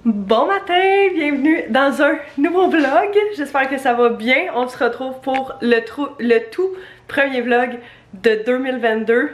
Bon matin, bienvenue dans un nouveau vlog. J'espère que ça va bien. On se retrouve pour le tout premier vlog de 2022.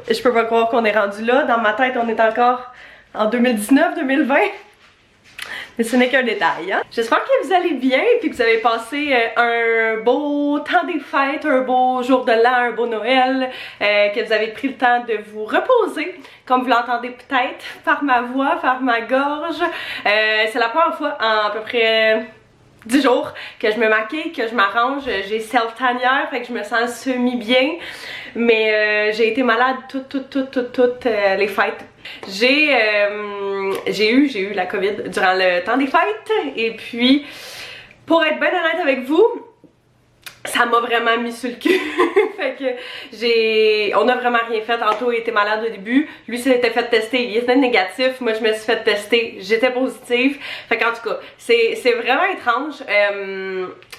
Je peux pas croire qu'on est rendu là. Dans ma tête, on est encore en 2019-2020. Mais ce n'est qu'un détail, hein? J'espère que vous allez bien et que vous avez passé un beau temps des fêtes, un beau jour de l'an, un beau Noël, que vous avez pris le temps de vous reposer, comme vous l'entendez peut-être par ma voix, par ma gorge. C'est la première fois en à peu près 10 jours que je me maquille, que je m'arrange. J'ai self-tanière, fait que je me sens semi-bien. Mais j'ai été malade toutes les fêtes. J'ai eu la COVID durant le temps des fêtes. Et puis, pour être bien honnête avec vous, ça m'a vraiment mis sur le cul. Fait que on a vraiment rien fait. Anto était malade au début. Lui s'était fait tester, il était négatif. Moi je me suis fait tester, j'étais positive. Fait qu'en tout cas, c'est vraiment étrange.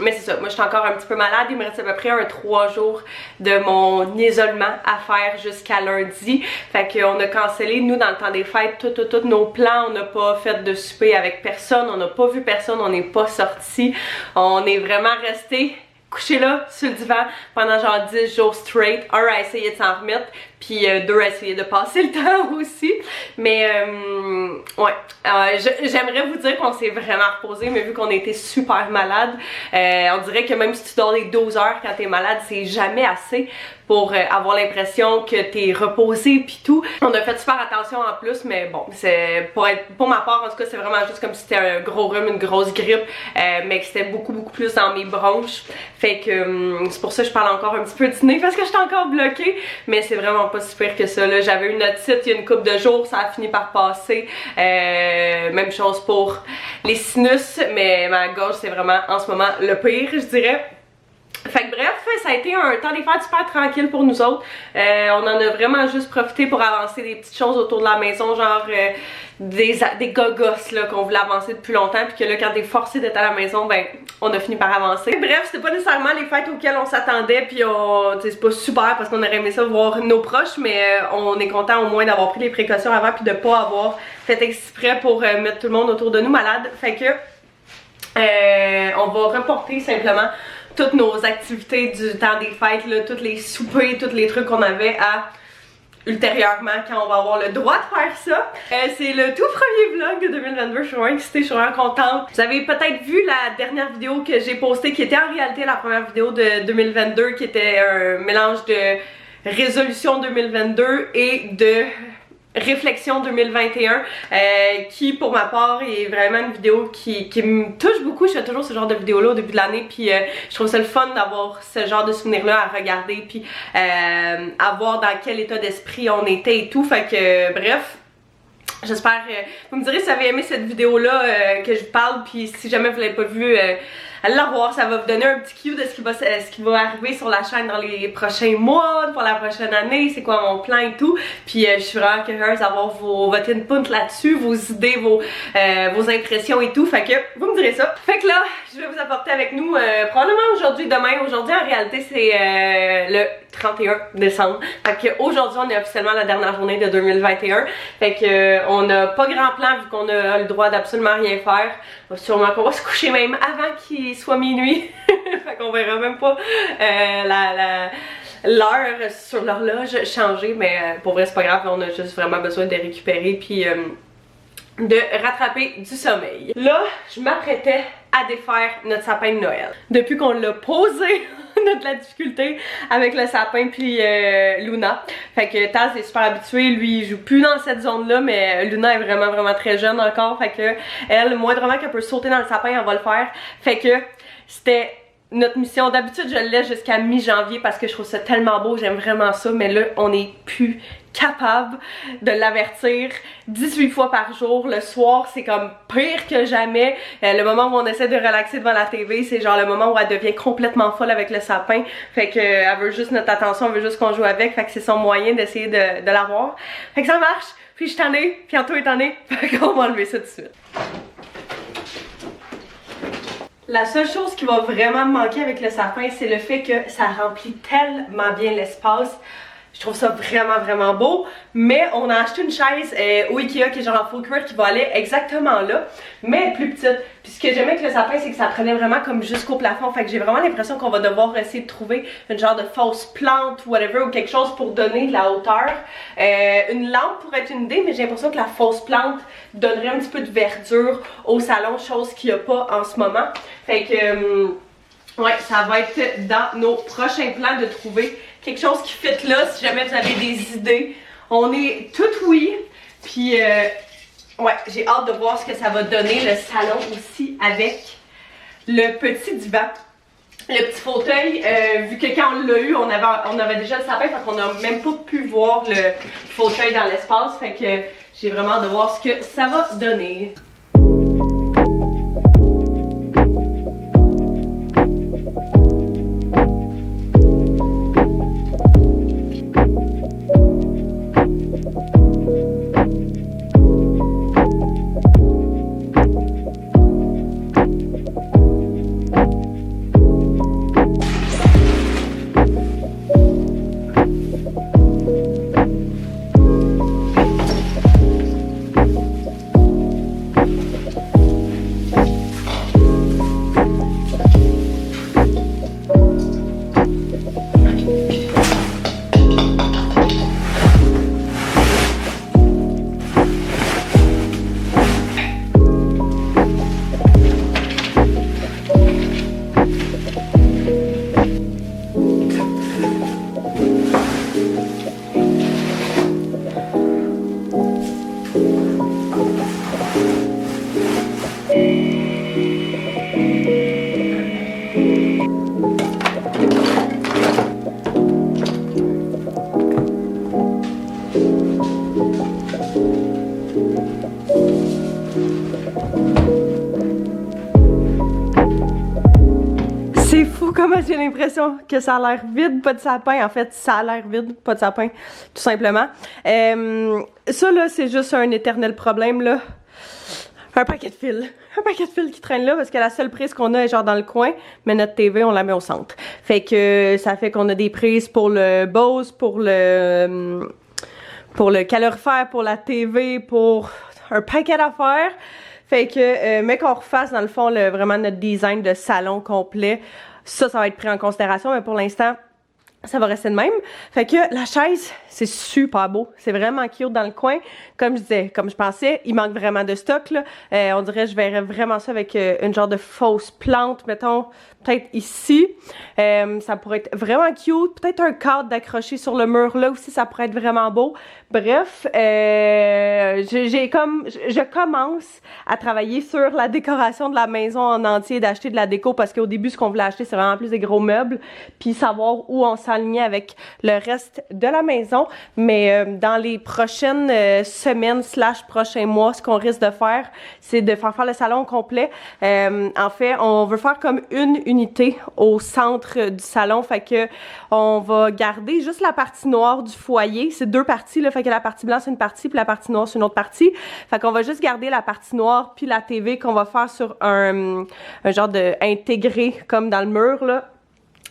Mais c'est ça, moi je suis encore un petit peu malade. Il me reste à peu près 3 jours de mon isolement à faire jusqu'à lundi. Fait qu'on a cancellé, nous dans le temps des fêtes, tous nos plans. On n'a pas fait de souper avec personne. On n'a pas vu personne, on n'est pas sorti. On est vraiment resté couché là sur le divan pendant genre 10 jours straight. Un à essayer de s'en remettre, puis 2 à essayer de passer le temps aussi. Mais ouais, j'aimerais vous dire qu'on s'est vraiment reposé, mais vu qu'on a été super malade, on dirait que même si tu dors les 12 heures quand t'es malade, c'est jamais assez pour avoir l'impression que t'es reposé pis tout. On a fait super attention en plus, mais bon, c'est pour ma part en tout cas, c'est vraiment juste comme si c'était un gros rhume, une grosse grippe, mais que c'était beaucoup plus dans mes bronches. Fait que c'est pour ça que je parle encore un petit peu du nez parce que j'étais encore bloquée, mais c'est vraiment pas si pire que ça là. J'avais une otite il y a une couple de jours, ça a fini par passer. Même chose pour les sinus, mais ma gorge c'est vraiment en ce moment le pire, je dirais. Fait que bref, ça a été un temps des fêtes super tranquille pour nous autres. On en a vraiment juste profité pour avancer des petites choses autour de la maison, genre des gogos là qu'on voulait avancer depuis longtemps, puis que là quand t'es forcé d'être à la maison, ben on a fini par avancer. Bref, c'était pas nécessairement les fêtes auxquelles on s'attendait, puis c'est pas super parce qu'on aurait aimé ça voir nos proches, mais on est content au moins d'avoir pris les précautions avant puis de pas avoir fait exprès pour mettre tout le monde autour de nous malade. Fait que on va reporter simplement toutes nos activités du temps des fêtes, là, tous les soupers, tous les trucs qu'on avait à ultérieurement quand on va avoir le droit de faire ça. C'est le tout premier vlog de 2022, je suis vraiment excitée, je suis vraiment contente. Vous avez peut-être vu la dernière vidéo que j'ai postée qui était en réalité la première vidéo de 2022, qui était un mélange de résolution 2022 et de réflexion 2021, qui pour ma part est vraiment une vidéo qui me touche beaucoup. Je fais toujours ce genre de vidéo là au début de l'année, puis je trouve ça le fun d'avoir ce genre de souvenirs là à regarder, puis à voir dans quel état d'esprit on était et tout. Fait que bref, j'espère, vous me direz si vous avez aimé cette vidéo là que je vous parle, puis si jamais vous l'avez pas vue, allez la voir, ça va vous donner un petit cue de ce qui va arriver sur la chaîne dans les prochains mois, pour la prochaine année, c'est quoi mon plan et tout. Puis je suis vraiment curieuse d'avoir votre input là-dessus, vos idées, vos impressions et tout. Fait que vous me direz ça. Fait que là, je vais vous apporter avec nous probablement aujourd'hui, demain. Aujourd'hui en réalité c'est le 31 décembre. Fait que aujourd'hui on est officiellement la dernière journée de 2021. Fait que on n'a pas grand plan vu qu'on a le droit d'absolument rien faire. Sûrement qu'on va se coucher même avant qu'il soit minuit. Fait qu'on verra même pas l'heure sur l'horloge changer, mais pour vrai c'est pas grave, on a juste vraiment besoin de récupérer puis de rattraper du sommeil. Là, je m'apprêtais à défaire notre sapin de Noël. Depuis qu'on l'a posé, on a de la difficulté avec le sapin puis Luna. Fait que Taz est super habitué, lui il joue plus dans cette zone là, mais Luna est vraiment très jeune encore. Fait que elle, moindrement qu'elle peut sauter dans le sapin, elle va le faire. Fait que c'était notre mission. D'habitude je le laisse jusqu'à mi-janvier parce que je trouve ça tellement beau, j'aime vraiment ça, mais là on est plus capable de l'avertir 18 fois par jour. Le soir c'est comme pire que jamais. Le moment où on essaie de relaxer devant la TV, c'est genre le moment où elle devient complètement folle avec le sapin. Fait que elle veut juste notre attention, elle veut juste qu'on joue avec. Fait que c'est son moyen d'essayer de l'avoir. Fait que ça marche. Puis je suis tannée, puis Anto est tanné. Fait qu'on va enlever ça tout de suite. La seule chose qui va vraiment me manquer avec le sapin, c'est le fait que ça remplit tellement bien l'espace. Je trouve ça vraiment beau. Mais on a acheté une chaise au Ikea qui est genre en faux cuir qui va aller exactement là, mais plus petite. Puis ce que j'aimais avec le sapin, c'est que ça prenait vraiment comme jusqu'au plafond. Fait que j'ai vraiment l'impression qu'on va devoir essayer de trouver une genre de fausse plante ou whatever, ou quelque chose pour donner de la hauteur. Une lampe pourrait être une idée, mais j'ai l'impression que la fausse plante donnerait un petit peu de verdure au salon, chose qu'il n'y a pas en ce moment. Fait que ouais, ça va être dans nos prochains plans de trouver quelque chose qui fit là, si jamais vous avez des idées. On est tout oui, puis ouais, j'ai hâte de voir ce que ça va donner, le salon aussi, avec le petit divan. Le petit fauteuil, vu que quand on l'a eu, on avait déjà le sapin, fait qu'on n'a même pas pu voir le fauteuil dans l'espace, fait que j'ai vraiment hâte de voir ce que ça va donner. C'est fou comment j'ai l'impression que ça a l'air vide, pas de sapin. En fait, ça a l'air vide, pas de sapin, tout simplement. Ça là, c'est juste un éternel problème là. Un paquet de fils. Un paquet de fils qui traîne là parce que la seule prise qu'on a est genre dans le coin, mais notre TV, on la met au centre. Fait que ça fait qu'on a des prises pour le Bose, pour le calorifère, pour la TV, pour un paquet d'affaires. Fait que, mais qu'on refasse dans le fond vraiment notre design de salon complet, ça va être pris en considération, mais pour l'instant, ça va rester de même. Fait que la chaise, c'est super beau. C'est vraiment cute dans le coin. Comme je disais, comme je pensais, il manque vraiment de stock, là. On dirait que je verrais vraiment ça avec une genre de fausse plante, mettons, peut-être ici. Ça pourrait être vraiment cute. Peut-être un cadre d'accrocher sur le mur là aussi, ça pourrait être vraiment beau. Bref, je commence à travailler sur la décoration de la maison en entier, d'acheter de la déco, parce qu'au début, ce qu'on voulait acheter, c'est vraiment plus des gros meubles, puis savoir où on s'alignait avec le reste de la maison. Mais dans les prochaines semaines / prochains mois, ce qu'on risque de faire, c'est de faire le salon complet. En fait, on veut faire comme une unité au centre du salon, fait que on va garder juste la partie noire du foyer. C'est deux parties, là, fait que la partie blanche c'est une partie, puis la partie noire c'est une autre partie. Fait qu'on va juste garder la partie noire puis la TV qu'on va faire sur un genre de intégré comme dans le mur là,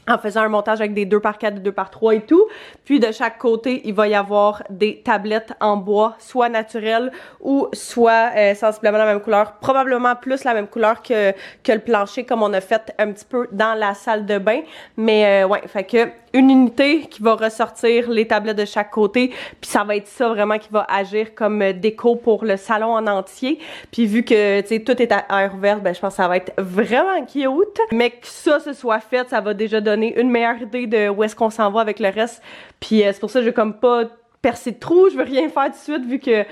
en faisant un montage avec des 2x4, des 2x3 et tout. Puis de chaque côté, il va y avoir des tablettes en bois, soit naturelles ou soit sensiblement la même couleur. Probablement plus la même couleur que le plancher, comme on a fait un petit peu dans la salle de bain. Mais ouais, fait que une unité qui va ressortir les tablettes de chaque côté. Puis ça va être ça vraiment qui va agir comme déco pour le salon en entier. Puis vu que, tu sais, tout est à air ouverte, ben je pense que ça va être vraiment cute. Mais que ça se soit fait, ça va déjà donner une meilleure idée de où est-ce qu'on s'en va avec le reste. Puis c'est pour ça que je vais comme pas percer de trou, je veux rien faire tout de suite vu que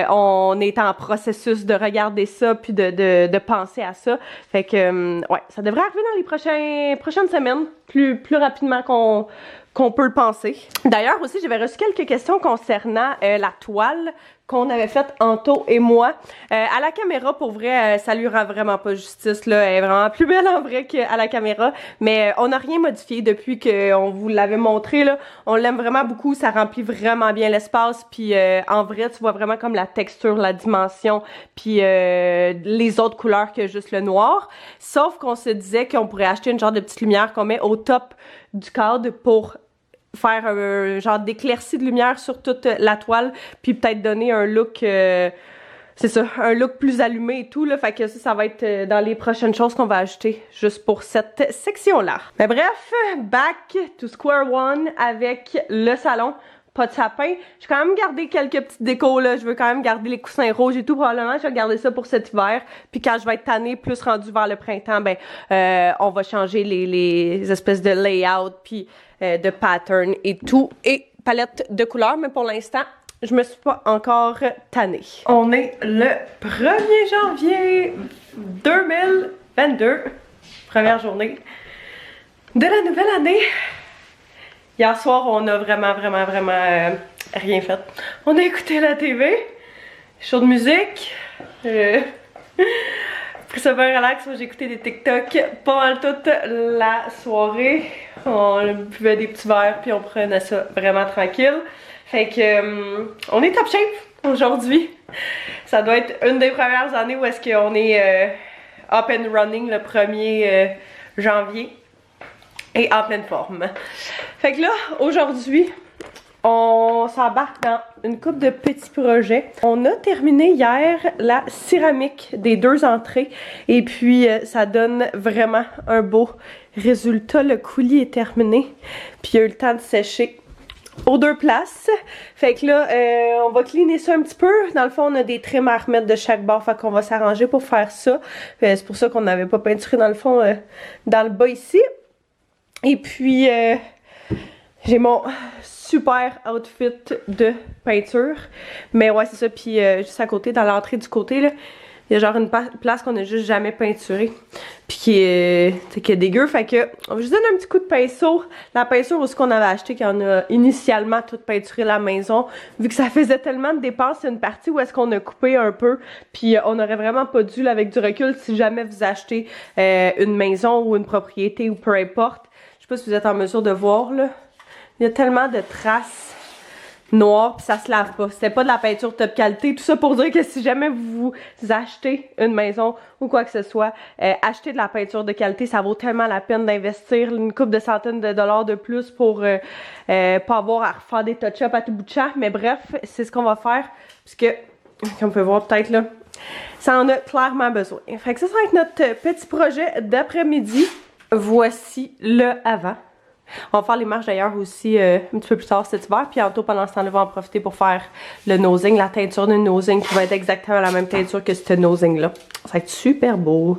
on est en processus de regarder ça puis de penser à ça. Fait que ouais, ça devrait arriver dans les prochaines semaines, plus rapidement qu'on peut le penser. D'ailleurs aussi, j'avais reçu quelques questions concernant la toile qu'on avait faite Anto et moi. À la caméra, pour vrai, ça lui rend vraiment pas justice, là. Elle est vraiment plus belle en vrai qu'à la caméra. Mais on n'a rien modifié depuis qu'on vous l'avait montré, là. On l'aime vraiment beaucoup, ça remplit vraiment bien l'espace. Puis en vrai, tu vois vraiment comme la texture, la dimension, puis les autres couleurs que juste le noir. Sauf qu'on se disait qu'on pourrait acheter une genre de petite lumière qu'on met au top du cadre pour faire un genre d'éclaircie de lumière sur toute la toile, puis peut-être donner un look, c'est ça, un look plus allumé et tout, là. Fait que ça va être dans les prochaines choses qu'on va ajouter juste pour cette section-là. Mais bref, back to square one avec le salon. Pas de sapin. J'ai quand même gardé quelques petites décos là. Je veux quand même garder les coussins rouges et tout. Probablement, je vais garder ça pour cet hiver. Puis quand je vais être tannée, plus rendu vers le printemps, ben, on va changer les espèces de layout puis de pattern et tout. Et palette de couleurs. Mais pour l'instant, je me suis pas encore tannée. On est le 1er janvier 2022. Première journée de la nouvelle année. Hier soir, on a vraiment rien fait. On a écouté la TV, show de musique, pris ça bien relax. Moi, j'ai écouté des TikTok pas mal toute la soirée. On buvait des petits verres puis on prenait ça vraiment tranquille. Fait que on est top shape aujourd'hui. Ça doit être une des premières années où est-ce qu'on est up and running le 1er janvier. Et en pleine forme. Fait que là, aujourd'hui, on s'embarque dans une couple de petits projets. On a terminé hier la céramique des 2 entrées. Et puis, ça donne vraiment un beau résultat. Le coulis est terminé. Puis, il y a eu le temps de sécher aux 2 places. Fait que là, on va cleaner ça un petit peu. Dans le fond, on a des trims à remettre de chaque bord. Fait qu'on va s'arranger pour faire ça. C'est pour ça qu'on n'avait pas peinturé dans le fond, dans le bas ici. Et puis, j'ai mon super outfit de peinture. Mais ouais, c'est ça. Puis, juste à côté, dans l'entrée du côté, là, il y a genre une place qu'on a juste jamais peinturée. Puis qui est dégueu. Fait que, on va juste donner un petit coup de pinceau. La peinture aussi qu'on avait acheté, quand on a initialement tout peinturé la maison. Vu que ça faisait tellement de dépenses, c'est une partie où est-ce qu'on a coupé un peu. Puis, on aurait vraiment pas dû, là, avec du recul, si jamais vous achetez une maison ou une propriété ou peu importe. Je sais pas si vous êtes en mesure de voir, là. Il y a tellement de traces noires, puis ça se lave pas. C'était pas de la peinture top qualité. Tout ça pour dire que si jamais vous achetez une maison ou quoi que ce soit, achetez de la peinture de qualité. Ça vaut tellement la peine d'investir une couple de centaines de dollars de plus pour pas avoir à refaire des touch-ups à tout bout de champ. Mais bref, c'est ce qu'on va faire. Puisque, comme on peut voir peut-être là, ça en a clairement besoin. Fait que ça va être notre petit projet d'après-midi. Voici le avant. On va faire les marches d'ailleurs aussi un petit peu plus tard cet hiver. Puis bientôt pendant ce temps-là, on va en profiter pour faire le nosing, la teinture de nosing qui va être exactement la même teinture que ce nosing-là. Ça va être super beau.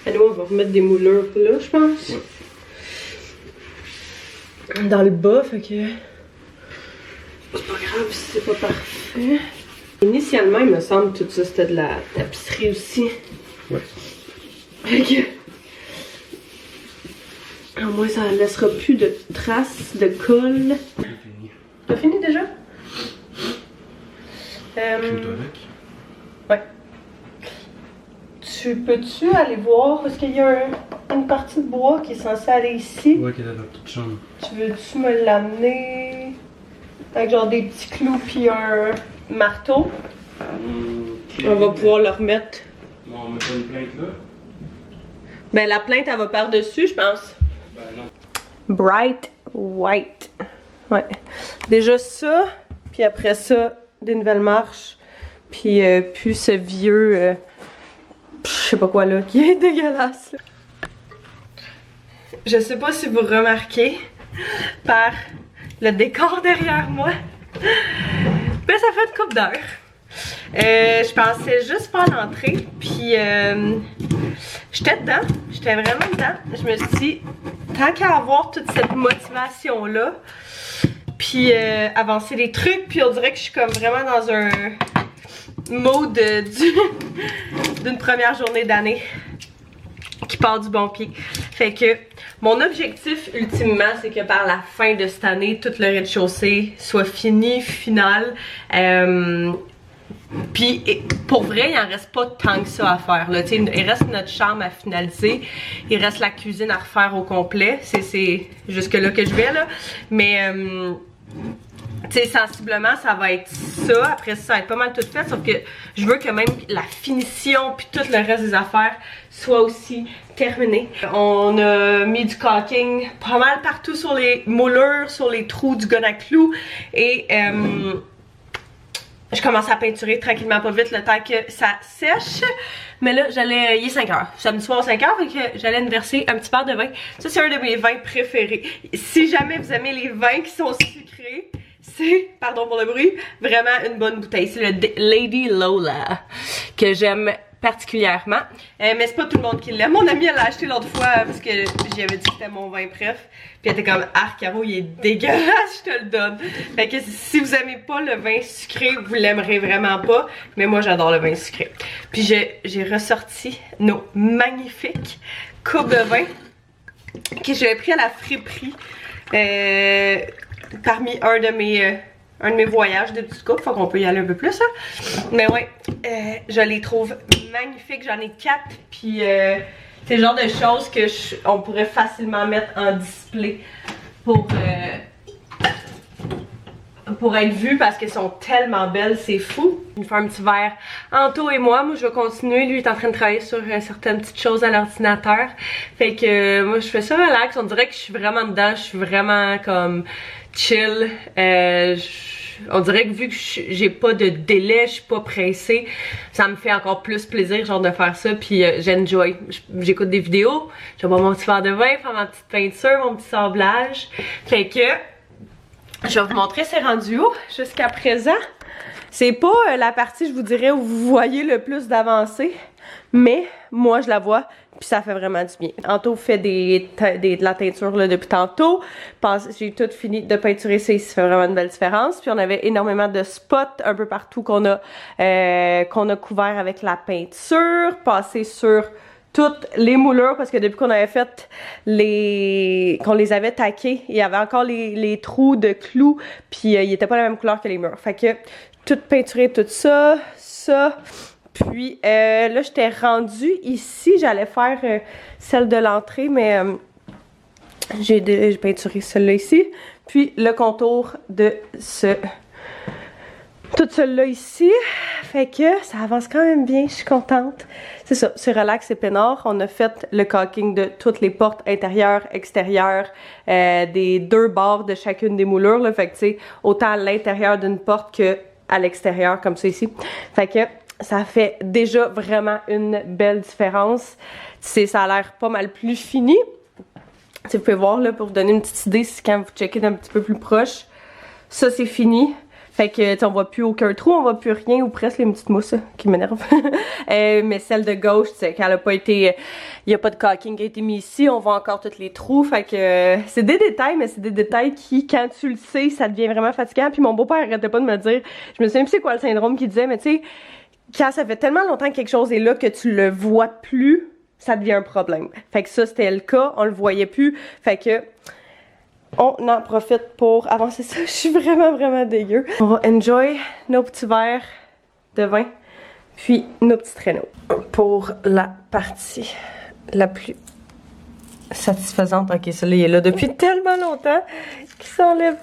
Et nous, on va remettre des moulures là, je pense. Ouais. Dans le bas, fait que c'est pas grave si c'est pas parfait. Initialement, il me semble que tout ça c'était de la tapisserie aussi. Ouais. Fait que, au moins ça laissera plus de traces de colle. T'as fini déjà? Ouais. Peux-tu aller voir? Parce qu'il y a une partie de bois qui est censée aller ici. Ouais, qui est dans la petite chambre. Tu veux-tu me l'amener? Avec genre des petits clous puis un marteau. Okay. On va pouvoir le remettre. Bon, on met pas une plainte là? Ben la plainte elle va par-dessus je pense. Ben non. Bright white. Ouais. Déjà ça, puis après ça, des nouvelles marches. Puis plus ce vieux je sais pas quoi là, qui est dégueulasse. Là. Je sais pas si vous remarquez par le décor derrière moi. Ben ça fait une couple d'heures. Je pensais juste faire l'entrée, puis j'étais dedans, j'étais vraiment dedans. Je me suis dit, tant qu'à avoir toute cette motivation-là, puis avancer les trucs, puis on dirait que je suis comme vraiment dans un mode d'une première journée d'année qui part du bon pied. Fait que mon objectif ultimement, c'est que par la fin de cette année, tout le rez-de-chaussée soit fini, final. Puis pour vrai, il en reste pas tant que ça à faire là. Il reste notre chambre à finaliser, il reste la cuisine à refaire au complet. C'est jusque là que je vais là. Mais tu sais, sensiblement, ça va être ça. Après ça va être pas mal tout fait. Sauf que je veux que même la finition puis tout le reste des affaires soit aussi terminé. On a mis du caulking pas mal partout sur les moulures, sur les trous du gun à clous. Et je commence à peinturer tranquillement pas vite le temps que ça sèche. Mais là, il est 5h. Samedi soir 5h, fait que j'allais me verser un petit verre de vin. Ça, c'est un de mes vins préférés. Si jamais vous aimez les vins qui sont sucrés, c'est, pardon pour le bruit, vraiment une bonne bouteille. C'est le Lady Lola que j'aime particulièrement. Mais c'est pas tout le monde qui l'aime. Mon amie, elle l'a acheté l'autre fois parce que j'y avais dit que c'était mon vin préf. Puis elle était comme, ah, Caro, il est dégueulasse, je te le donne. Fait que si vous aimez pas le vin sucré, vous l'aimerez vraiment pas. Mais moi, j'adore le vin sucré. Puis j'ai ressorti nos magnifiques coupes de vin que j'avais pris à la friperie parmi un de mes voyages de petites coupes. Faut qu'on peut y aller un peu plus, hein. Mais ouais, je les trouve magnifiques. J'en ai 4. Puis c'est le genre de choses que on pourrait facilement mettre en display pour être vues parce qu'elles sont tellement belles, c'est fou. Il me fait un petit verre Anto et moi je vais continuer. Lui il est en train de travailler sur certaines petites choses à l'ordinateur. Fait que moi je fais ça relax. On dirait que je suis vraiment dedans. Je suis vraiment comme chill. On dirait que vu que j'ai pas de délai, je suis pas pressée, ça me fait encore plus plaisir genre de faire ça, puis j'enjoy. J'écoute des vidéos, je vais boire mon petit verre de vin, faire ma petite peinture, mon petit sablage. Fait que je vais vous montrer c'est rendu où jusqu'à présent. C'est pas la partie, je vous dirais, où vous voyez le plus d'avancée, mais moi je la vois. Puis ça fait vraiment du bien. Anto fait de la teinture là, depuis tantôt. J'ai tout fini de peinturer ça ici. Ça fait vraiment une belle différence. Puis on avait énormément de spots un peu partout qu'on a couvert avec la peinture. Passé sur toutes les moulures parce que depuis qu'on avait fait qu'on les avait taqués, il y avait encore les trous de clous. Puis ils étaient pas la même couleur que les murs. Fait que tout peinturé, tout ça. Puis là, j'étais rendue ici. J'allais faire celle de l'entrée, mais j'ai peinturé celle-là ici. Puis le contour de tout celle-là ici. Fait que ça avance quand même bien. Je suis contente. C'est ça, c'est relax, c'est peinard. On a fait le caulking de toutes les portes intérieures, extérieures, des 2 bords de chacune des moulures. Là. Fait que tu sais, autant à l'intérieur d'une porte que à l'extérieur, comme ça ici. Fait que ça fait déjà vraiment une belle différence. Ça a l'air pas mal plus fini. Vous pouvez voir là pour vous donner une petite idée si quand vous checkez d'un petit peu plus proche. Ça c'est fini. Fait que on voit plus aucun trou, on voit plus rien ou presque les petites mousses qui m'énervent. Mais celle de gauche, quand elle a pas été. Il n'y a pas de caulking qui a été mis ici, on voit encore tous les trous. Fait que c'est des détails, mais c'est des détails qui, quand tu le sais, ça devient vraiment fatigant. Puis mon beau-père arrêtait pas de me dire, je me souviens plus c'est quoi le syndrome qu'il disait, mais tu sais. Quand ça fait tellement longtemps que quelque chose est là que tu le vois plus, ça devient un problème. Fait que ça, c'était le cas, on le voyait plus. Fait que on en profite pour avancer ça. Je suis vraiment, vraiment dégueu. On va enjoy nos petits verres de vin, puis nos petits traîneaux. Pour la partie la plus satisfaisante. Ok, celui-là, il est là depuis tellement longtemps qu'il s'enlève